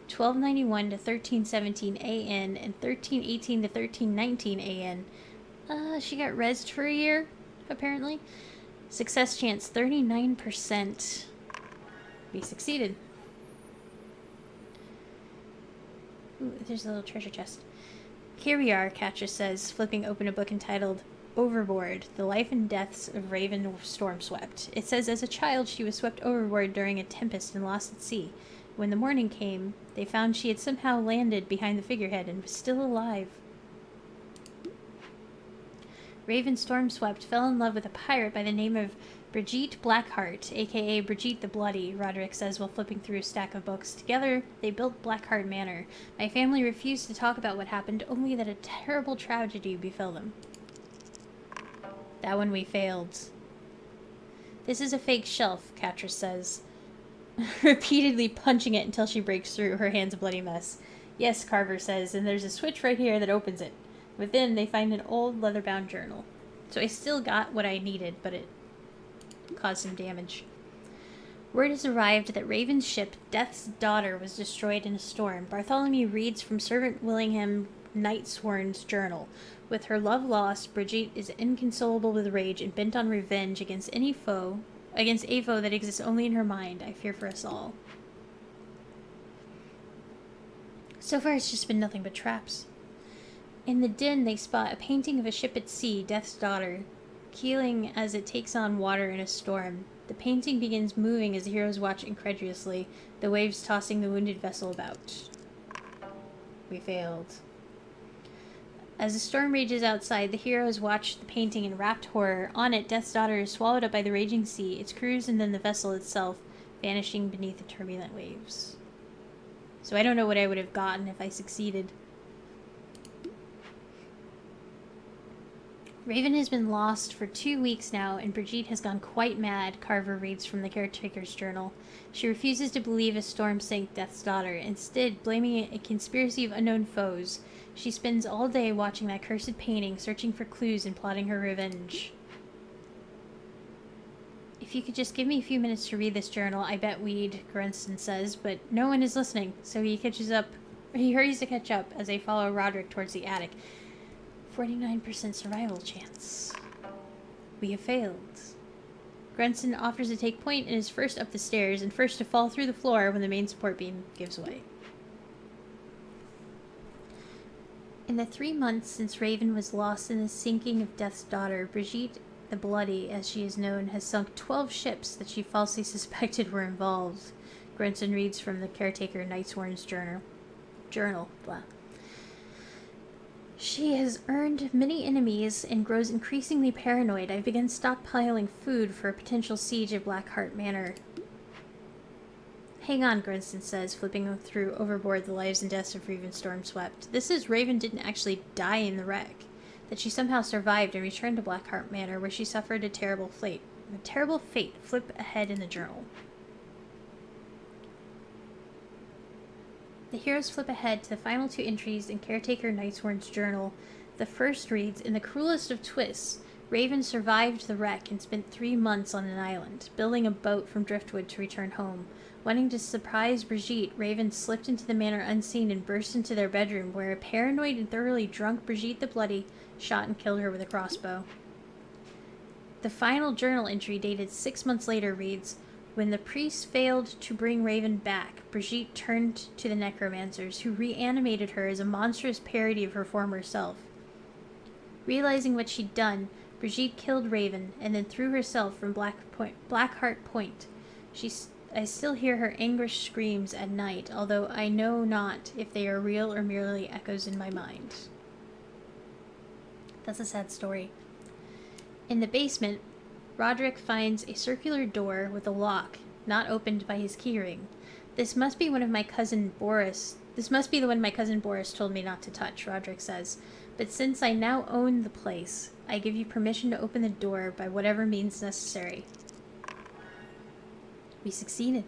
1291 to 1317 AN and 1318 to 1319 AN. She got rezzed for a year, apparently. Success chance 39%. We succeeded. Ooh, there's a little treasure chest. Here we are, Katja says, flipping open a book entitled Overboard, The Life and Deaths of Raven Stormswept. It says as a child she was swept overboard during a tempest and lost at sea. When the morning came, they found she had somehow landed behind the figurehead and was still alive. Raven Stormswept fell in love with a pirate by the name of Brigitte Blackheart, aka Brigitte the Bloody, Roderick says while flipping through a stack of books. Together, they built Blackheart Manor. My family refused to talk about what happened, only that a terrible tragedy befell them. That one we failed. This is a fake shelf, Katja says, repeatedly punching it until she breaks through, her hands a bloody mess. Yes, Carver says, and there's a switch right here that opens it. Within, they find an old leather-bound journal. So I still got what I needed, but it caused some damage. Word has arrived that Raven's ship, Death's Daughter, was destroyed in a storm. Bartholomew reads from Servant Willingham Knightsworn's journal. With her love lost, Brigitte is inconsolable with rage and bent on revenge against a foe that exists only in her mind. I fear for us all. So far, it's just been nothing but traps. In the den, they spot a painting of a ship at sea, Death's Daughter, keeling as it takes on water in a storm. The painting begins moving as the heroes watch incredulously, the waves tossing the wounded vessel about. We failed. As the storm rages outside, the heroes watch the painting in rapt horror. On it, Death's Daughter is swallowed up by the raging sea, its crews and then the vessel itself, vanishing beneath the turbulent waves. So I don't know what I would have gotten if I succeeded. Raven has been lost for 2 weeks now, and Brigitte has gone quite mad, Carver reads from the caretaker's journal. She refuses to believe a storm sank Death's Daughter, instead blaming it a conspiracy of unknown foes. She spends all day watching that cursed painting, searching for clues and plotting her revenge. If you could just give me a few minutes to read this journal, I bet we'd, Grunston says, but no one is listening, so he hurries to catch up as they follow Roderick towards the attic. 49% survival chance. We have failed. Grunston offers to take point and is first up the stairs and first to fall through the floor when the main support beam gives way. In the 3 months since Raven was lost in the sinking of Death's Daughter, Brigitte the Bloody, as she is known, has sunk 12 ships that she falsely suspected were involved. Grunston reads from the caretaker Knightsworn's journal. Blah. She has earned many enemies and grows increasingly paranoid. I've begun stockpiling food for a potential siege of Blackheart Manor. Hang on, Grunston says, flipping through Overboard, The Lives and Deaths of Raven Stormswept. This is Raven didn't actually die in the wreck. That she somehow survived and returned to Blackheart Manor, where she suffered a terrible fate. A terrible fate. Flip ahead in the journal. The heroes flip ahead to the final 2 entries in Caretaker Knightsworn's journal. The first reads, In the cruelest of twists, Raven survived the wreck and spent 3 months on an island, building a boat from driftwood to return home. Wanting to surprise Brigitte, Raven slipped into the manor unseen and burst into their bedroom, where a paranoid and thoroughly drunk Brigitte the Bloody shot and killed her with a crossbow. The final journal entry, dated 6 months later, reads, When the priest failed to bring Raven back, Brigitte turned to the necromancers, who reanimated her as a monstrous parody of her former self. Realizing what she'd done, Brigitte killed Raven and then threw herself from Blackheart Point. I still hear her anguished screams at night, although I know not if they are real or merely echoes in my mind. That's a sad story. In the basement, Roderick finds a circular door with a lock, not opened by his keyring. This must be the one my cousin Boris told me not to touch, Roderick says. But since I now own the place, I give you permission to open the door by whatever means necessary. We succeeded.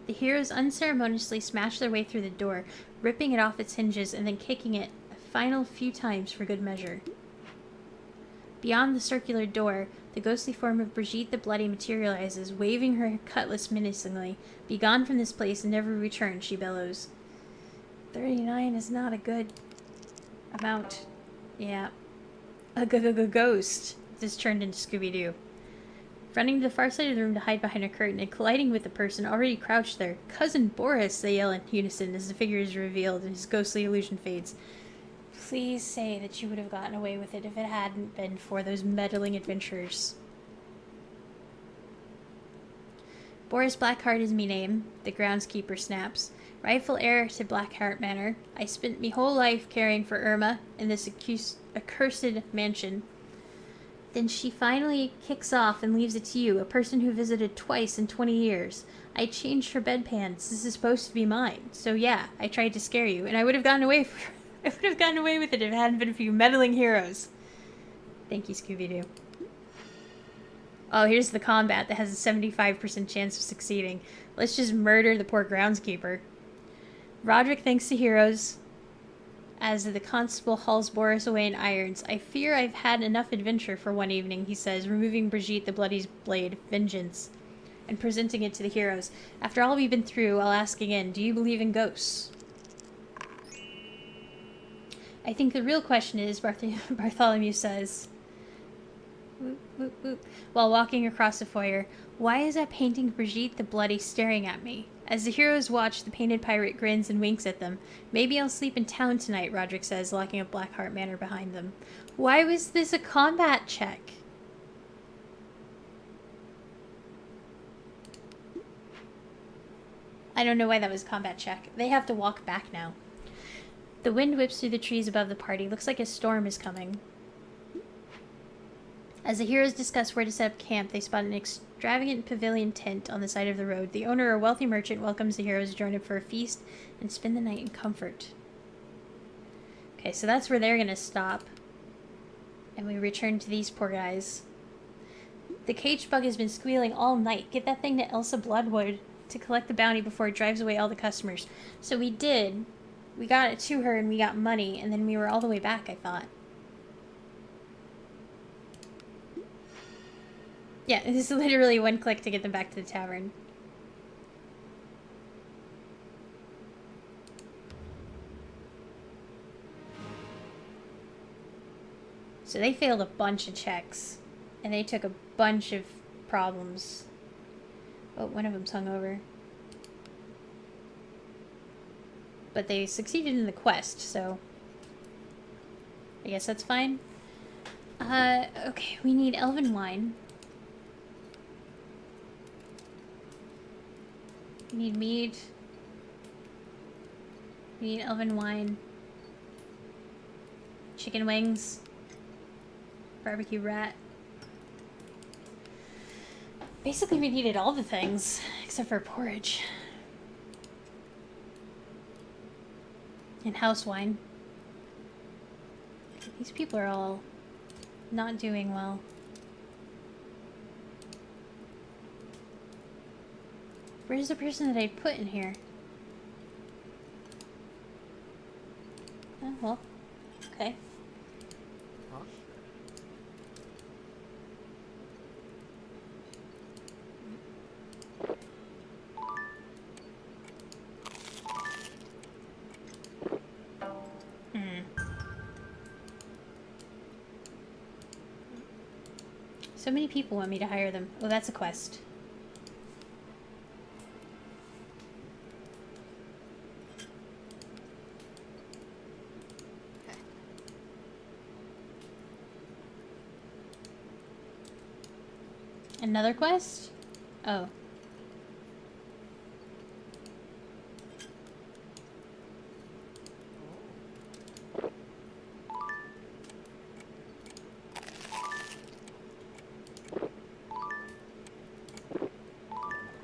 The heroes unceremoniously smash their way through the door, ripping it off its hinges and then kicking it a final few times for good measure. Beyond the circular door, the ghostly form of Brigitte the Bloody materializes, waving her cutlass menacingly. "Begone from this place and never return," she bellows. 39 is not a good amount. Yeah. A ghost just turned into Scooby-Doo. Running to the far side of the room to hide behind a curtain and colliding with the person already crouched there. "Cousin Boris," they yell in unison as the figure is revealed and his ghostly illusion fades. Please say that you would have gotten away with it if it hadn't been for those meddling adventurers. "Boris Blackheart is me name," the groundskeeper snaps. "Rightful heir to Blackheart Manor. I spent me whole life caring for Irma in this accursed mansion." Then she finally kicks off and leaves it to you, a person who visited twice in 20 years. "I changed her bedpans. This is supposed to be mine. So yeah, I tried to scare you, and I would have gotten away with it if it hadn't been for you meddling heroes." Thank you, Scooby-Doo. Oh, here's the combat that has a 75% chance of succeeding. Let's just murder the poor groundskeeper. Roderick thanks the heroes as the constable hauls Boris away in irons. "I fear I've had enough adventure for one evening," he says, removing Brigitte the Bloody's blade, vengeance, and presenting it to the heroes. "After all we've been through, I'll ask again, do you believe in ghosts?" "I think the real question is," Bartholomew says, whoop, whoop, whoop, while walking across the foyer, "why is that painting of Brigitte the Bloody staring at me?" As the heroes watch, the painted pirate grins and winks at them. "Maybe I'll sleep in town tonight," Roderick says, locking up Blackheart Manor behind them. Why was this a combat check? I don't know why that was a combat check. They have to walk back now. The wind whips through the trees above the party. Looks like a storm is coming. As the heroes discuss where to set up camp, they spot an extravagant pavilion tent on the side of the road. The owner, a wealthy merchant, welcomes the heroes to join him for a feast and spend the night in comfort. Okay, so that's where they're gonna stop. And we return to these poor guys. "The cage bug has been squealing all night. Get that thing to Elsa Bloodwood to collect the bounty before it drives away all the customers." So we did. We got it to her and we got money, and then we were all the way back, I thought. Yeah, this is literally one click to get them back to the tavern. So they failed a bunch of checks, and they took a bunch of problems. Oh, one of them's hungover. But they succeeded in the quest, so I guess that's fine. Okay, we need elven wine. We need meat. We need elven wine. Chicken wings. Barbecue rat. Basically, we needed all the things, except for porridge. And house wine. These people are all not doing well. Where's the person that I put in here? Oh, well. Okay. Huh? So many people want me to hire them. Oh, that's a quest. Another quest? Oh.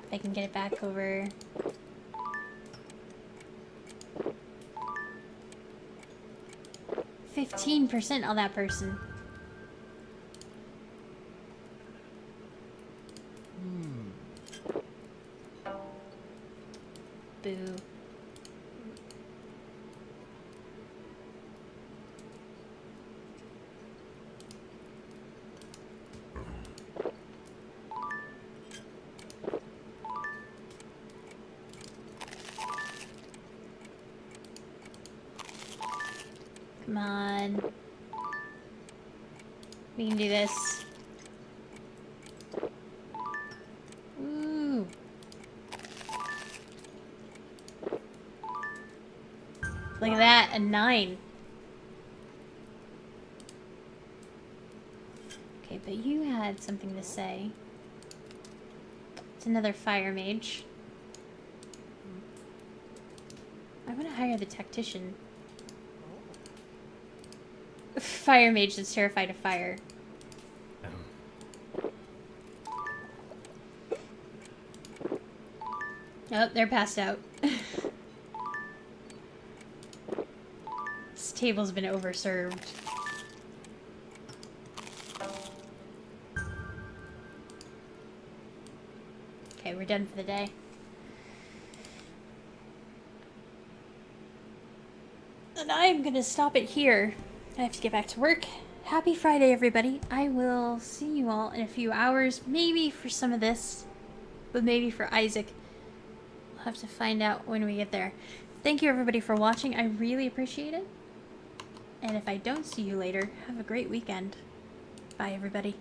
If I can get it back over. "15% on that person." Boo. Come on. We can do this. Ooh. Look at that, a 9. Okay, but you had something to say. It's another fire mage. I want to hire the tactician. Fire mage that's terrified of fire. Oh, they're passed out. This table's been overserved. Okay, we're done for the day. And I'm gonna stop it here. I have to get back to work. Happy Friday, everybody. I will see you all in a few hours. Maybe for some of this, but maybe for Isaac. We'll have to find out when we get there. Thank you, everybody, for watching. I really appreciate it. And if I don't see you later, have a great weekend. Bye, everybody.